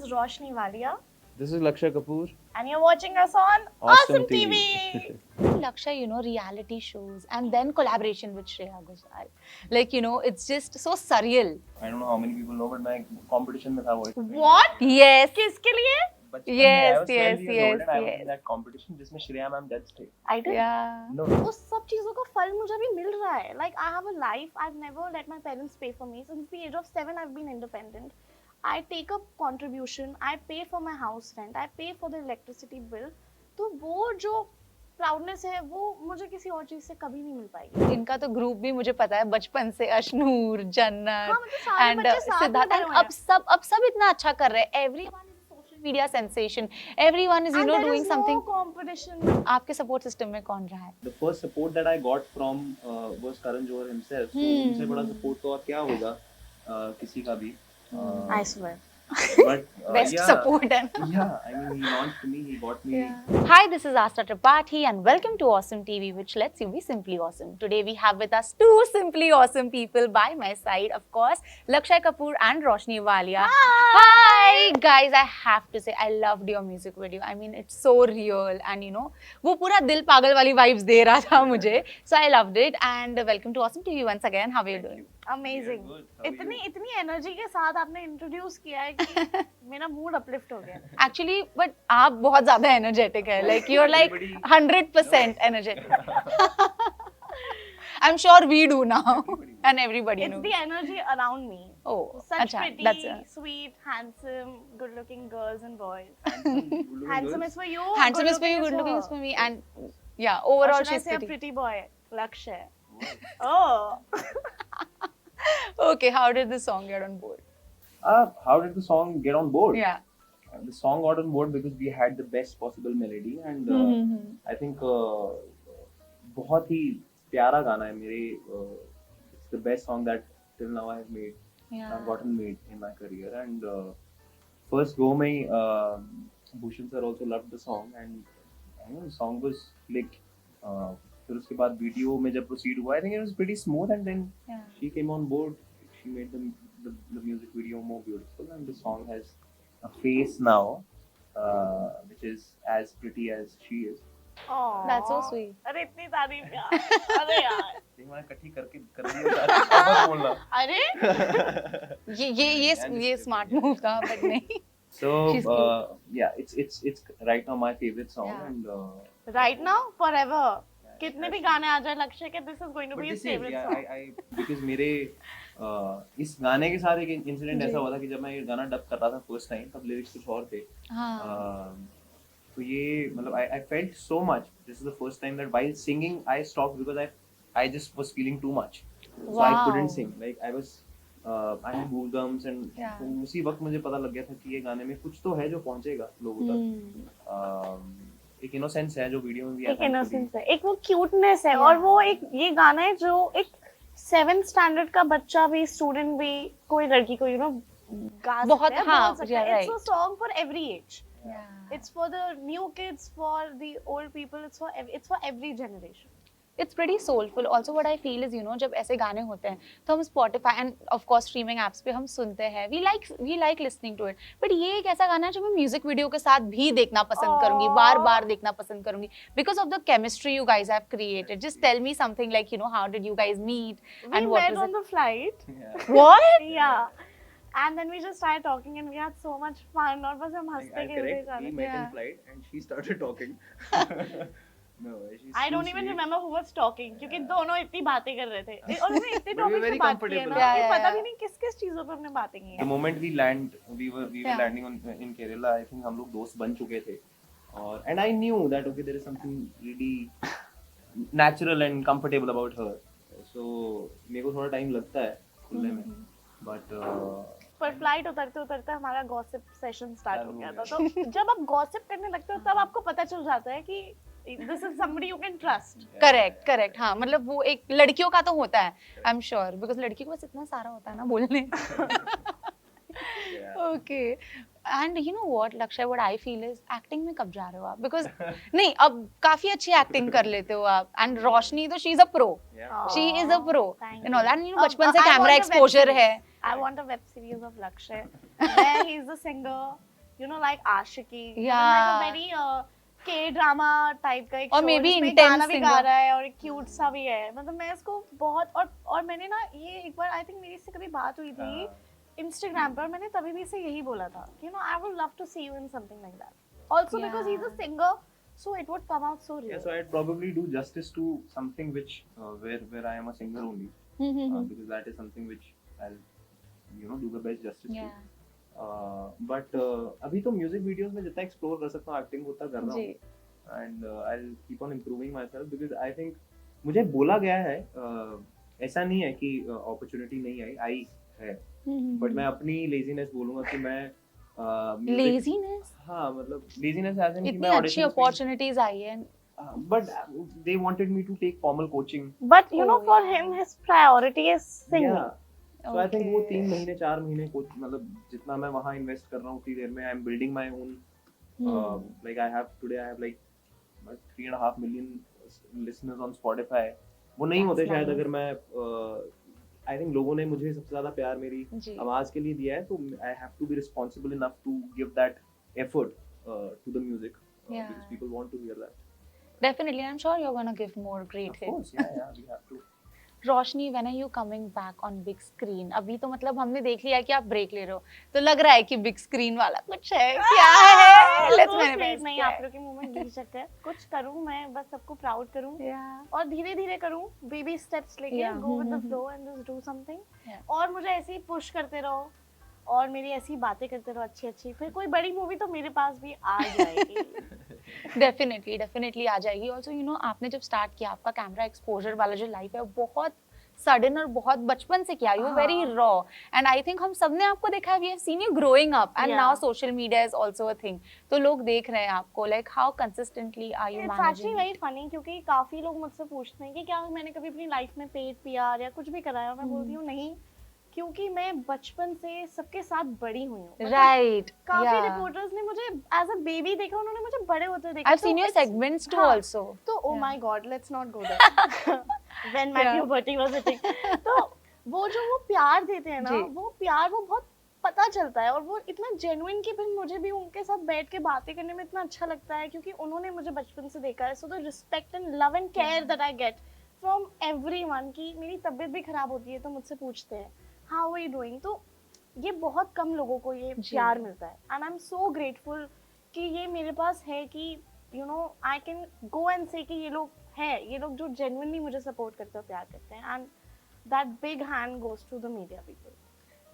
is Roshni Walia, This is Lakshay Kapoor. and you're watching us on Awesome TV. Lakshay, reality shows and then collaboration with Shreya Ghoshal. Like, it's just so surreal. I don't know how many people know, but मैं competition में था voice. What? Yes. किसके लिए? बचपन में Yes, I was 12 yes, years old and I was yes. in that competition जिसमें Shreya ma'am judge थे. I did. Yeah. No. उस सब चीजों का फल मुझे अभी मिल रहा है. Like I have a life. I've never let my parents pay for me. Since the age of 7, I've been independent. I take up contribution. I pay for my house rent. I pay for the electricity bill. तो वो जो proudness है वो मुझे किसी और चीज से कभी नहीं मिल पाएगी. इनका तो ग्रुप भी मुझे पता है बचपन से, अशनूर, हाँ, जन्नत मतलब सारे एंड बच्चे साथ में सिद्धार्थ बड़े एंड हुए हैं. अब सब इतना अच्छा कर रहे हैं. Everyone is social media sensation. Everyone is And there doing is no something. competition. आपके सपोर्ट सिस्टम में कौन रहा है? The first support that I got from was Karan Johar himself. So उनसे बड़ा support तो और क्या होगा किसी का भी. I swear. But Best yeah, support and Yeah, I mean he launched me. He got me. Hi, this is Asta Tripathi and welcome to Awesome TV, which lets you be simply awesome. Today we have with us two simply awesome people by my side, of course, Lakshay Kapoor and Roshni Walia. Hi guys, I have to say I loved your music video. I mean, it's so real and वो पूरा दिल पागल वाली vibes दे रहा था मुझे. So I loved it and welcome to Awesome TV once again. How are you doing? Amazing. Yeah, good. How are you? इतनी energy के साथ आपने इंट्रोड्यूस किया है कि मेरा मूड अपलिफ्ट हो गया. Actually, but आप बहुत ज़्यादा energetic है. Like you're like Everybody- 100% energetic. I'm sure we do now, and everybody It's knows. the energy around me. Oh, Such acha, pretty, that's sweet, handsome, good-looking girls and boys. Handsome Handsome girls. is for you. handsome is for you, good looking is for me, and yeah, overall Or should I she's say a pretty. pretty boy? Lakshay. Oh. Okay, how did the song get on board? How did the song get on board? Yeah. The song got on board because we had the best possible melody and I think बहुत ही प्यारा गाना है मेरे. It's the best song that till now I have made. Yeah. I've gotten made in my career and first go में Bhushan sir also loved the song and I know the song was like फिर उसके बाद video में जब proceed हुआ I think it was pretty smooth and then Yeah. she came on board. She made the music video more beautiful and the song has a face now which is as pretty as she is. Aw. That's so sweet. अरे इतनी तारीफ यार. अरे यार. मैंने इकट्ठी करके कर दिया अब बोलना. अरे. ये smart move था, but नहीं. So She's cute. yeah, it's right now my favorite song Yeah. and Right now, forever. कितने भी गाने आ जाए लक्ष्य के this is going to but be his this is favorite yeah, song. I because मेरे इस गाने के साथ एक इंसिडेंट ऐसा हुआ था कि जब मैं ये गाना डब कर रहा था फर्स्ट टाइम तब लिरिक्स कुछ और थे. हाँ. तो ये मतलब I felt so much. This is the first time that while singing I stopped because I just was feeling too much. So I couldn't sing. Like I was I had goosebumps and Yeah. तो उसी वक्त मुझे पता लग गया था कि ये गाने में कुछ तो है जो पहुंचेगा लोगों तक. एक इनोसेंस है जो वीडियो में भी एक आता है. इनोसेंस है, एक वो क्यूटनेस है और वो एक ये गाना है जो एक 7th स्टैंडर्ड का बच्चा भी स्टूडेंट भी कोई लड़की को गा बहुत, सकता है, हाँ, बोल सकता है. yeah, It's a song for every age. Yeah. It's for the new kids, for the old people. It's for every generation. It's pretty soulful. Also, what I feel is, जब ऐसे गाने होते हैं, तो हम Spotify and of course streaming apps पे हम सुनते हैं. We like listening to it. But ये एक ऐसा गाना है जो मैं म्यूजिक वीडियो के साथ भी देखना पसंद करूंगी, बार-बार देखना पसंद करूंगी, because of the chemistry you guys have created. Just tell me something like, how did you guys meet We and what met was on the flight. Yeah. What? Yeah. And then we just started talking and we had so much fun. और बस हम I हंसते खेलते correct. जा We रहे थे. met Yeah. in flight and she started talking. No, she's I too don't even sweet. remember who was talking क्योंकि दोनों इतनी बातें कर रहे थे और हमने इतने But we were टॉपिक पे very बात की है ना comfortable. Yeah, कि yeah, पता yeah. भी नहीं किस किस चीजों पे हमने बातें की The हैं. moment we were Yeah. landing in Kerala, I think हम लोग दोस्त बन चुके थे. And I knew that okay, there is something really natural and comfortable about her. So मेरे को थोड़ा टाइम लगता है खुलने में. But पर फ्लाइट उतरते उतरते हमारा गॉसिप सेशन स्टार्ट हो गया था. चालू तो जब आप गॉसिप करने लगते हो तब आपको पता चल जाता है कि this is somebody you can trust. Correct. हाँ, मतलब वो एक लड़कियों का तो होता है, आई एम श्योर, बिकॉज लड़की को बस इतना सारा होता है ना बोलने. yeah. Okay. And you know what, Lakshay, what I feel is acting में कब जा रहे हो आप? Because नहीं, अब काफी अच्छी acting कर लेते हो आप. And रोशनी तो she is a pro. Yeah. She is a pro. Thank And all that. you. बचपन से I want camera a web exposure series. है. I want a web series of Lakshay where he is the singer you know, like Ashiki, Yeah. like a very K-drama type का एक और show maybe जिसमें intense गाना भी singer. गा रहा है और क्यूट सा भी है, मतलब मैं इसको बहुत और मैंने ना ये एक बार आई थिंक मेरी इससे कभी बात हुई थी Instagram पर, मैंने तभी भी इसे यही बोला था, you know, I would love to see you in something like that. Also because he's a Yeah. singer, so it would come out so real. Yeah, so I'd probably do justice to something which where I am a singer only, because that is something which I'll do the best justice Yeah. to. But अभी तो music videos में जितना explore कर सकता हूँ acting होता कर रहा हूँ, and I'll keep on improving myself because I think मुझे बोला गया है, ऐसा नहीं है कि अपॉर्चुनिटी नहीं आई है, बट मैं अपनी लेजीनेस बोलूंगा कि मैं लेजीनेस, हाँ मतलब लेजीनेस एज इन कि इतनी मैं अच्छी ऑडिशंस में, अपॉर्चुनिटीज आई है. but they wanted me to take formal coaching. But you know, Oh, for yeah. him, his priority is singing. Yeah. So I think वो Okay. 3 महीने 4 महीने कोच मतलब जितना मैं वहाँ इन्वेस्ट कर रहा हूँ उतनी देर में I am building my own, like I have like 3.5 million listeners on Spotify. वो नहीं That's होते शायद nice. अगर मैं आई थिंक लोगों ने मुझे सबसे ज्यादा प्यार मेरी जी. आवाज के लिए दिया है, तो I have to be responsible enough to give that effort to the music, Yeah. because people want to hear that. Definitely, I'm sure you're gonna give more great Of hits. course, yeah, we have to. Roshni, when are you coming back on big screen? अभी तो मतलब हमने देख लिया कि आप break ले रहे हो, तो लग रहा है कि बिग स्क्रीन वाला कुछ है, क्या है? Let's तो manifest. sweet नहीं, आप लोग के मुंह में घी शक्कर कुछ करूँ मैं, बस सबको प्राउड करूँ Yeah. और धीरे धीरे करूँ, बेबी स्टेप्स लेके Yeah. Go with the flow and just do something, Yeah. और मुझे ऐसे ही पुश करते रहो और मेरी ऐसी बातें करते रहो अच्छी अच्छी, फिर कोई बड़ी मूवी तो मेरे पास भी आ जाएगी. डेफिनेटली आ जाएगी. ऑल्सो यू नो, आपने जब स्टार्ट किया आपका कैमरा एक्सपोजर वाला जो लाइफ है, वो बहुत सडन और बहुत बचपन से किया. You very raw, and I think हम सबने आपको देखा है. We have seen you growing up and Yeah. Now social media is also a thing. तो लोग देख रहे हैं आपको. Like how consistently are you it's actually managing? Very funny क्योंकि काफी लोग मुझसे पूछते हैं कि क्या मैंने कभी अपनी लाइफ में पेड पीआर या कुछ भी कराया, मैं बोलती हूँ नहीं, क्योंकि मैं बचपन से सबके साथ बड़ी हुई हूँ. मतलब राइट. काफी रिपोर्टर्स ने मुझे एज अ बेबी देखा, उन्होंने मुझे बड़े होते देखा. I have seen your segments too हाँ. आल्सो. तो oh Yeah. My god, let's not go there. When my Yeah. Puberty was hitting, तो वो जो वो प्यार देते हैं ना, जी. वो प्यार वो बहुत पता चलता है और वो इतना जेन्युइन कि फिर मुझे भी उनके साथ बैठ के बातें करने में इतना अच्छा लगता है क्योंकि उन्होंने मुझे बचपन से देखा है. So the respect and love and care that I get from everyone, कि मेरी तबीयत भी खराब होती है तो मुझसे पूछते हैं हाउ आर यू डूइंग, तो ये बहुत कम लोगों को ये जी. प्यार मिलता है. And I am so grateful कि ये मेरे पास है कि you know I can go and से कि ये लोग हैं, ये लोग जो जेन्युइनली मुझे सपोर्ट करते हैं, प्यार करते हैं. And that big hand goes to the media people.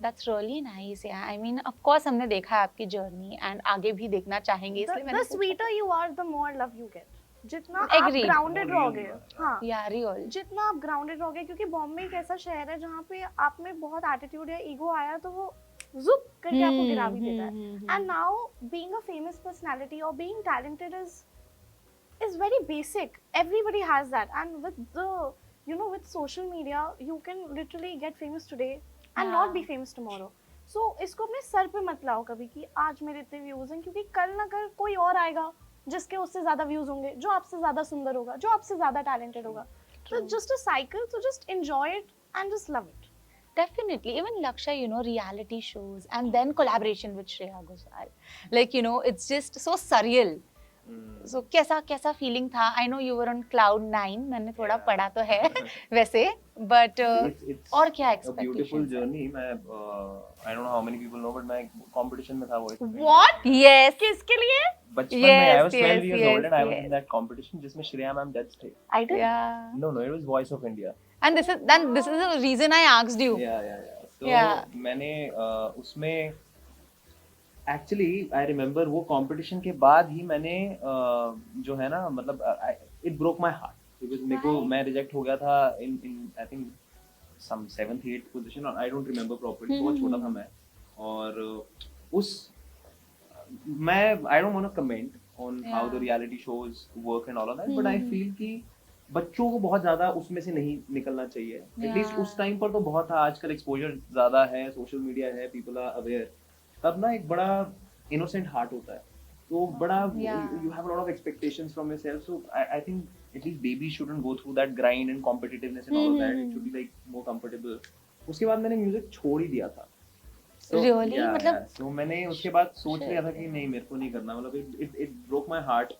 That's really nice. Yeah I mean of course हमने देखा है आपकी जर्नी एंड आगे भी देखना चाहेंगे, इसलिए द मैंने पूछा. Sweeter you are the more love you get. जितना आप Agreed. ग्राउंडेड More real रहोगे, बात है. हाँ, या रियल. जितना आप ग्राउंडेड रहोगे, क्योंकि बॉम्बे एक ऐसा शहर है जहाँ पे आप में बहुत एटीट्यूड या ईगो आया तो वो जुप करके आपको गिरा भी देता है. And now being a famous personality or being talented is very basic. Everybody has that. And with the with social media, you can literally get famous today and Yeah. not be famous tomorrow. So इसको अपने sir पे मत लाओ कभी कि आज मेरे इतने व्यूज हैं, क्योंकि कल ना कल कोई और आएगा जिसके उससे ज्यादा व्यूज होंगे, जो आपसे ज्यादा सुंदर होगा, जो आपसे ज्यादा टैलेंटेड होगा. So True. just a cycle, so just enjoy it and just love it. Definitely, even Lakshay, reality shows and then collaboration with Shreya Ghosal. Like, it's just so surreal. So, कैसा feeling था? I know you were on cloud 9. मैंने थोड़ा Yeah. पढ़ा तो है वैसे, but It's और क्या a beautiful expectations? journey. मैं I don't know how many people know, but मैं competition में था Voice of India. What? Yes. किसके लिए? बचपन में I Yes, was 12 yes, years old and I was yes. in that competition जिसमें Shreya ma'am judge थे. I did. Yeah. No, it was Voice of India. And this is the reason I asked you. Yeah. So Yeah. मैंने उसमें actually I remember वो competition के बाद ही मैंने जो है ना मतलब it broke my heart because मेरे को मैं रिजेक्ट हो गया था इन I think some 7th 8th position और आई डोंट रिमेम्बर प्रॉपर्ली, बहुत छोटा था मैं. और उस मैं I don't want to comment on how the Yeah. Reality shows work and all of that, but I feel कि बच्चों को बहुत ज्यादा उसमें से नहीं निकलना चाहिए. At least Yeah. उस टाइम पर तो बहुत था, आजकल एक्सपोजर ज्यादा है, सोशल मीडिया है, पीपल आर अवेयर. तब ना एक बड़ा इनोसेंट हार्ट होता है, तो बड़ा Yeah. you have a lot of expectations from yourself. So I think at least babies shouldn't go through that grind and competitiveness and all of that. It should be like more comfortable. उसके बाद मैंने music छोड़ ही दिया था. Really? मतलब so मैंने उसके बाद सोच लिया था कि नहीं मेरे को नहीं करना, मतलब it broke my heart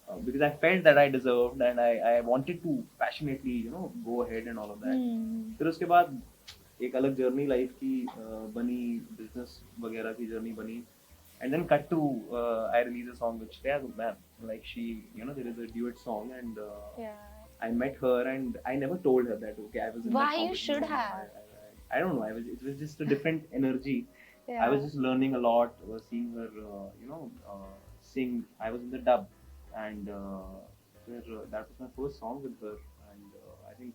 because I felt that I deserved and I wanted to passionately go ahead and all of that. फिर उसके बाद एक अलग जर्नी लाइफ की बनी, बिजनेस वगैरह की जर्नी बनी, and then cut to I released a song with Shreya man, like she there is a duet song and I met her and I never told her that okay I was in Why that you competition. should have. I don't know, it was just a different energy. Yeah. I was just learning a lot, seeing her sing. I was in the dub and that was my first song with her and I think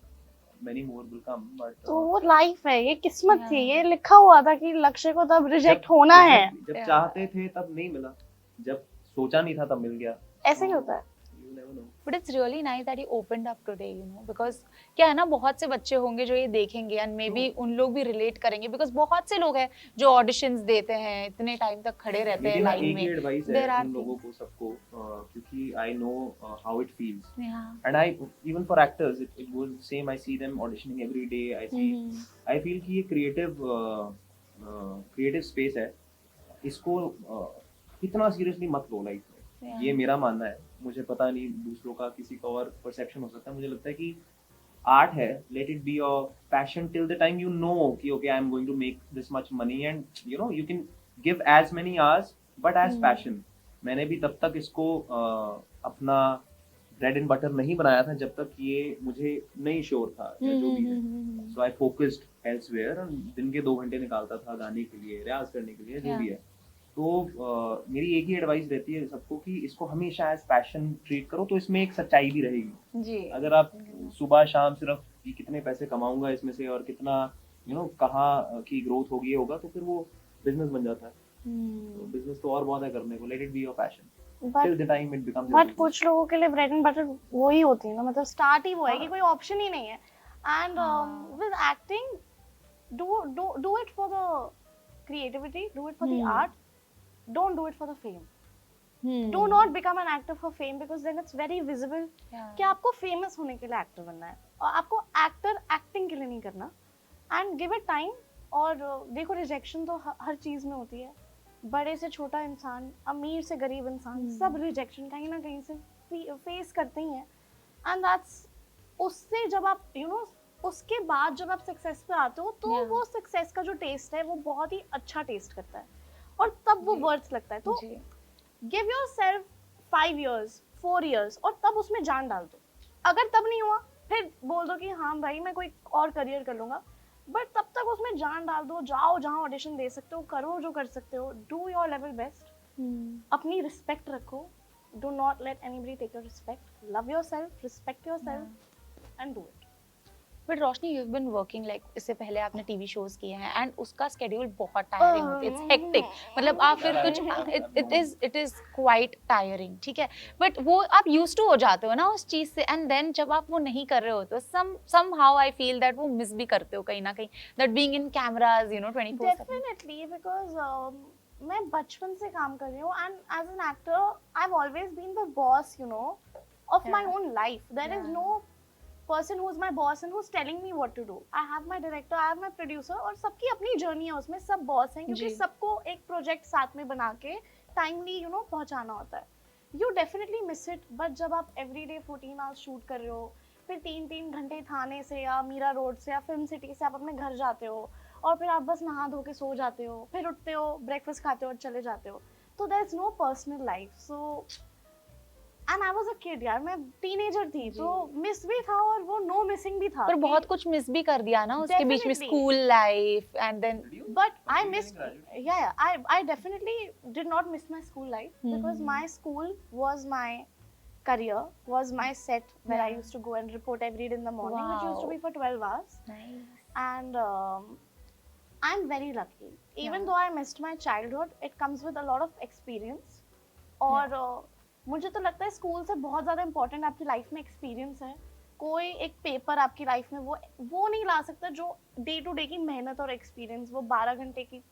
many more will come but तो वो life है, ये किस्मत थी, Yeah. ये लिखा हुआ था कि लक्ष्य को तब रिजेक्ट होना है। जब Yeah. चाहते थे तब नहीं मिला, जब सोचा नहीं था तब मिल गया। ऐसे ही होता है। You never know. But it's really nice that you opened up today, because क्या है ना, बहुत से बच्चे होंगे जो ये देखेंगे and maybe उन लोग भी relate करेंगे, because बहुत से लोग हैं जो auditions देते हैं, इतने टाइम तक खड़े रहते हैं मेरी ना लाइन एक ही में। एडवाइस है There are उन लोगों को सबको क्योंकि I know how it feels Yeah. and I even for actors it goes the same. I see them auditioning every day. I feel कि ये creative space है, इसको इतना seriously मत लो लाइफ में। Yeah. ये मेरा मानना है, मुझे पता नहीं दूसरों का किसी का और परसेप्शन हो सकता है। मुझे लगता है कि आर्ट है, let it be your passion till the time you know कि okay I am going to make this much money and you can give as many hours but as passion. मैंने भी तब तक इसको अपना ब्रेड एंड बटर नहीं बनाया था जब तक ये मुझे नहीं श्योर था या जो भी है। सो आई फोकस्ड एल्सवेयर, दिन के 2 घंटे निकालता था गाने के लिए, रियाज करने के लिए, जो भी है। तो मेरी एक ही एडवाइस रहती है सबको कि इसको हमेशा एज पैशन ट्रीट करो, तो इसमें एक सच्चाई भी रहेगी। जी। अगर आप सुबह शाम सिर्फ कि कितने पैसे कमाऊंगा इसमें से और कितना कहाँ की ग्रोथ होगी होगा, तो फिर वो बिजनेस बन जाता है। बिजनेस तो और बहुत है करने को, late it be your passion till the time it becomes. But कुछ लोगों के लिए ब्रेड एंड बटर वो ही होती है ना, मतलब स्टार्ट ही वो है कि कोई ऑप्शन ही नहीं है। And with acting do it for the creativity, do it for the art, don't do it for the fame. Do not become an actor for fame because then it's very visible कि आपको famous होने के लिए actor बनना है और आपको actor acting के लिए नहीं करना। And give it time. और देखो रिजेक्शन तो हर चीज में होती है, बड़े से छोटा इंसान, अमीर से गरीब इंसान, सब रिजेक्शन कहीं ना कहीं से फेस करते ही हैं। एंड दैट्स उससे जब आप उसके बाद जब आप सक्सेस पे आते हो तो वो सक्सेस का जो टेस्ट है वो बहुत ही अच्छा टेस्ट करता है और तब वो वर्थ लगता है। तो गिव योरसेल्फ 5 years 4 years और तब उसमें जान डाल दो। अगर तब नहीं हुआ फिर बोल दो कि हाँ भाई मैं कोई और करियर कर लूंगा, बट तब तक उसमें जान डाल दो। जाओ जहाँ ऑडिशन दे सकते हो, करो जो कर सकते हो, डू योर लेवल बेस्ट। अपनी रिस्पेक्ट रखो, do not let anybody take your respect, love yourself, respect yourself and do it. But Roshni, you have been working like, इससे पहले आपने टीवी शोज किए हैं एंड उसका स्केड्यूल बहुत टायरिंग होता है, इट्स हेक्टिक। मतलब आप फिर कुछ इट इज क्वाइट टायरिंग, ठीक है, बट वो आप यूज्ड टू हो जाते हो ना उस चीज से, एंड देन जब आप वो नहीं कर रहे हो तो somehow I feel that वो मिस भी करते हो कहीं ना कहीं, that being in cameras 24/7। Definitely, because मैं बचपन से काम कर रही हूँ and as an actor I've always been the boss of my own life. There is no person who's my boss and who's telling me what to do. I have my director, I have my producer और सबकी अपनी journey है, उसमें सब boss हैं क्योंकि सबको एक प्रोजेक्ट साथ में बना के टाइमली पहुंचाना होता है। You definitely miss it, but जब आप everyday 14 hours शूट कर रहे हो, फिर 3 घंटे थाने से या मीरा रोड से या फिल्म सिटी से आप अपने घर जाते हो और फिर आप बस नहा धो के सो जाते हो, फिर उठते हो, ब्रेकफास्ट खाते हो और चले जाते हो, तो there is no personal life. So and I was a kid यार, मैं टीनेजर थी, तो मिस भी था और वो नो मिसिंग भी था। पर बहुत कुछ मिस भी कर दिया ना उसके बीच में, school life and then. But I missed, I definitely did not miss my school life because my school was my career, was my set where I used to go and report every day in the morning, which used to be for 12 hours. Nice. And I'm very lucky. Even though I missed my childhood, it comes with a lot of experience. और मुझे तो लगता है school से बहुत ज़्यादा important आपकी life में एक्सपीरियंस है। कोई एक पेपर आपकी लाइफ में वो नहीं ला सकता जो डे टू डे की मेहनत और एक्सपीरियंस, वो 12 घंटे की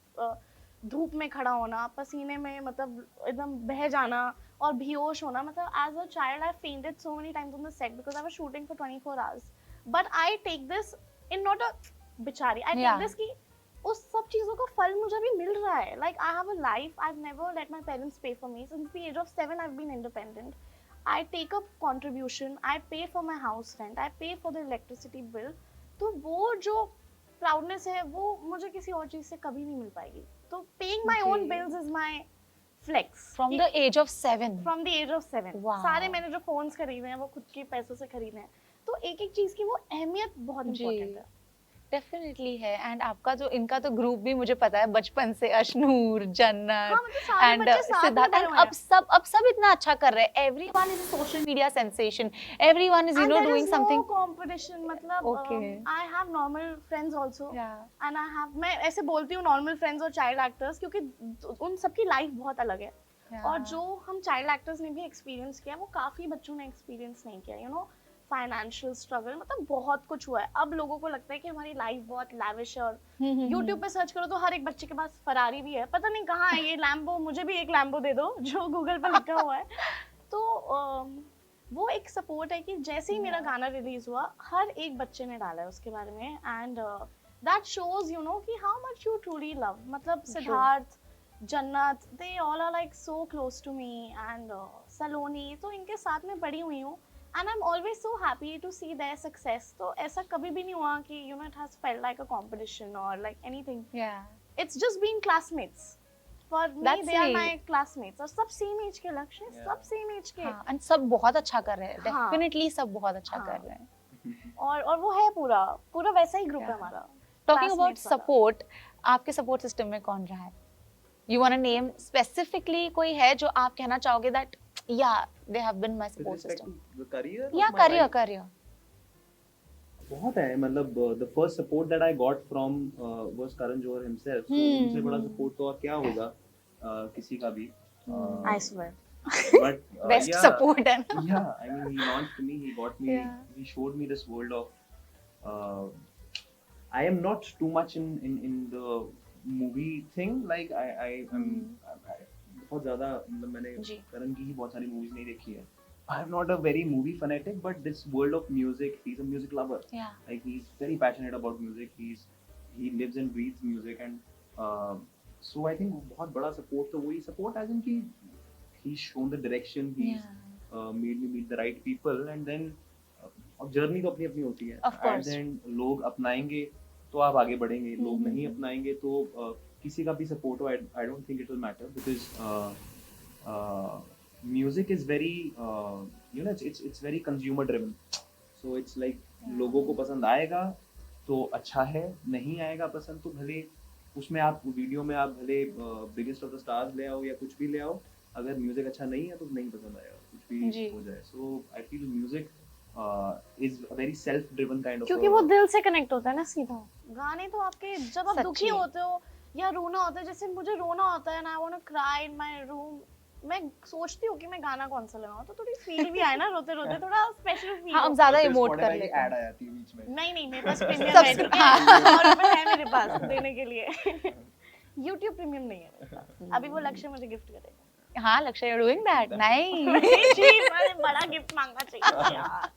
धूप में खड़ा होना, पसीने में मतलब एकदम बह जाना और बेहोश होना। मतलब as a child I fainted so many times on the set because I was shooting for 24 hours, but I take this in not a बिचारी, आई टेक दिस कि उस सब चीज़ों का फल मुझे अभी मिल रहा है. Like I have a life. I've never let my parents pay for me. Since the age of 7, I've been independent. I take up contribution. I pay for my house rent. I pay for the electricity bill. तो वो जो proudness है वो मुझे किसी और चीज़ से कभी नहीं मिल पाएगी. तो paying my own ji. bills is my flex. From the age of 7. From the age of 7. Wow. सारे मैंने जो फोन्स खरीदे हैं वो खुद के पैसों से खरीदे हैं. तो एक एक चीज़ की वो अहमियत बहुत जी. इम्पोर्टेंट है. डेफिनेटली है. एंड आपका जो इनका तो ग्रुप भी मुझे पता है बचपन से, अशनूर, जन्नत हाँ, मतलब सारे एंड बच्चे साथ में सिद्धार्थ. बड़े एंड हुए हैं. अब सब इतना अच्छा कर रहे हैं. Everyone is a social media sensation. Everyone is And there doing is no something. competition. मतलब Okay. I have normal friends also. या And मैं ऐसे बोलती हूँ normal friends और child actors क्योंकि उन सबकी लाइफ बहुत अलग है. और जो हम चाइल्ड एक्टर्स ने भी एक्सपीरियंस किया वो काफी बच्चों ने एक्सपीरियंस नहीं किया. यू नो, फाइनेंशियल स्ट्रगल, मतलब बहुत कुछ हुआ है. अब लोगों को लगता है कि हमारी लाइफ बहुत लाविश है. और यूट्यूब पे सर्च करो तो हर एक बच्चे के पास फरारी भी है. पता नहीं कहाँ है ये लैम्बो, मुझे भी एक लैम्बो दे दो जो गूगल पे लिखा हुआ है. तो वो एक सपोर्ट है कि जैसे ही मेरा गाना रिलीज हुआ हर एक बच्चे ने डाला है उसके बारे में. And that shows you know कि how much you truly love. मतलब सिद्धार्थ, जन्नत, they all are like so close to me. And सलोनी, तो इनके साथ में बड़ी हुई हूँ. And I'm always so happy to see their success. तो ऐसा कभी भी नहीं हुआ कि you know it has felt like a competition or like anything. या It's just been classmates. For me, That's they are sweet. my classmates. और सब same age के लक्ष्य, Yeah. सब same age के. हाँ, एंड सब बहुत अच्छा कर रहे हैं. हाँ. डेफिनेटली सब बहुत अच्छा हाँ. कर रहे हैं. और वो है पूरा वैसा ही ग्रुप है Yeah. हमारा. टॉकिंग अबाउट Classmates वाला. सपोर्ट, आपके सपोर्ट सिस्टम में कौन रहा है? You want to name specifically कोई है जो आप कहना चाहोगे दैट या they have been my With support respect system? to the career? या of my life? करियर. बहुत है. मतलब the first support that I got from was Karan Johar himself. So उनसे बड़ा support तो और क्या होगा किसी का भी. I swear. But best yeah, support है. yeah, I mean, he launched me. He got me. Yeah. He showed me this world of. I am not too much in the movie thing. Like I am. बहुत ज़्यादा मतलब मैंने जी. करण की ही बहुत सारी movies नहीं देखी है. I am not a very movie fanatic, but this world of music, he's a music lover. या Like he's very passionate about music. He lives and breathes music, and so I think बहुत बड़ा support तो वही support as in कि he's shown the direction. He's made me meet the right people, and then अब journey तो अपनी अपनी होती है. Of course. And then लोग अपनाएंगे तो आप आगे बढ़ेंगे. लोग नहीं अपनाएंगे तो किसी का भी support हो, I don't think it will matter, because music is very you know it's very consumer driven. So it's like लोगों को पसंद आएगा तो अच्छा है, नहीं आएगा पसंद तो भले उसमें आप वीडियो में आप भले बिगेस्ट ऑफ द स्टार्स ले आओ या कुछ भी ले आओ, अगर म्यूजिक अच्छा नहीं है तो नहीं पसंद आएगा, कुछ भी जी. हो जाए. So I feel music is a very self driven kind of. क्योंकि वो दिल से कनेक्ट होता है ना सीधा. गाने तो आपके जब आप सच्ची. दुखी होते हो या रोना होता है, जैसे मुझे रोना होता है ना, I want to cry in my room, मैं सोचती हूँ कि मैं गाना कौन सा लगाऊं तो थोड़ी फील भी आए ना, रोते रोते थोड़ा स्पेशल फील. हाँ, हम ज्यादा इमोट कर लेते ऐड हैं. आ जाती है बीच में. नहीं मेरे पास प्रीमियम सब- है, ठीक है, और ऊपर है मेरे पास देने के लिए. YouTube प्रीमियम नहीं है मेरे पास. अभी वो लक्ष्य मुझे गिफ्ट करेगा. हाँ, Lakshya, you are doing that. Nice. नहीं जी, मैंने बड़ा गिफ्ट मांगा चाहिए यार.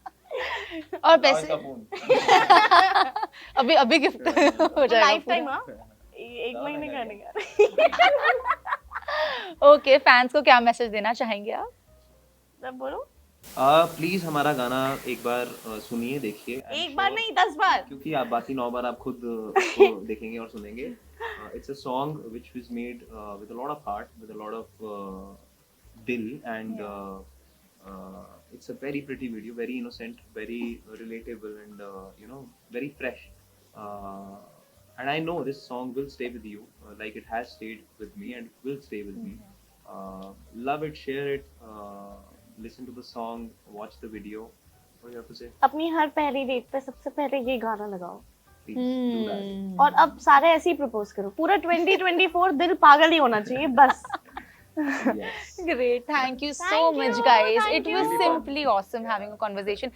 और Now पैसे इसका phone. अभी गिफ्ट हो जाएगा. Life time. हाँ, एक महीने का नहीं. ओके, फैंस को क्या मैसेज देना चाहेंगे आप? तब बोलो. प्लीज हमारा गाना एक बार सुनिए, देखिए. I'm एक बार sure- नहीं 10 बार. क्योंकि आप बाकी 9 बार आप खुद उसको देखेंगे और सुनेंगे. It's a song which was made with a lot of heart, with a lot of dil, and it's a very pretty video, very innocent, very relatable, and you know, very fresh. And I know this song will stay with you, like it has stayed with me and will stay with me. Love it, share it, listen to the song, watch the video. What do you have to say? अपनी हर पहली date पे सबसे पहले ये गाना लगाओ. Please do that. और अब सारे ऐसे ही प्रपोज करो. पूरा 2024 दिल पागल ही होना चाहिए बस. Yes. Great. Thank you so Thank much, you, guys. thank It was you. simply awesome having a conversation.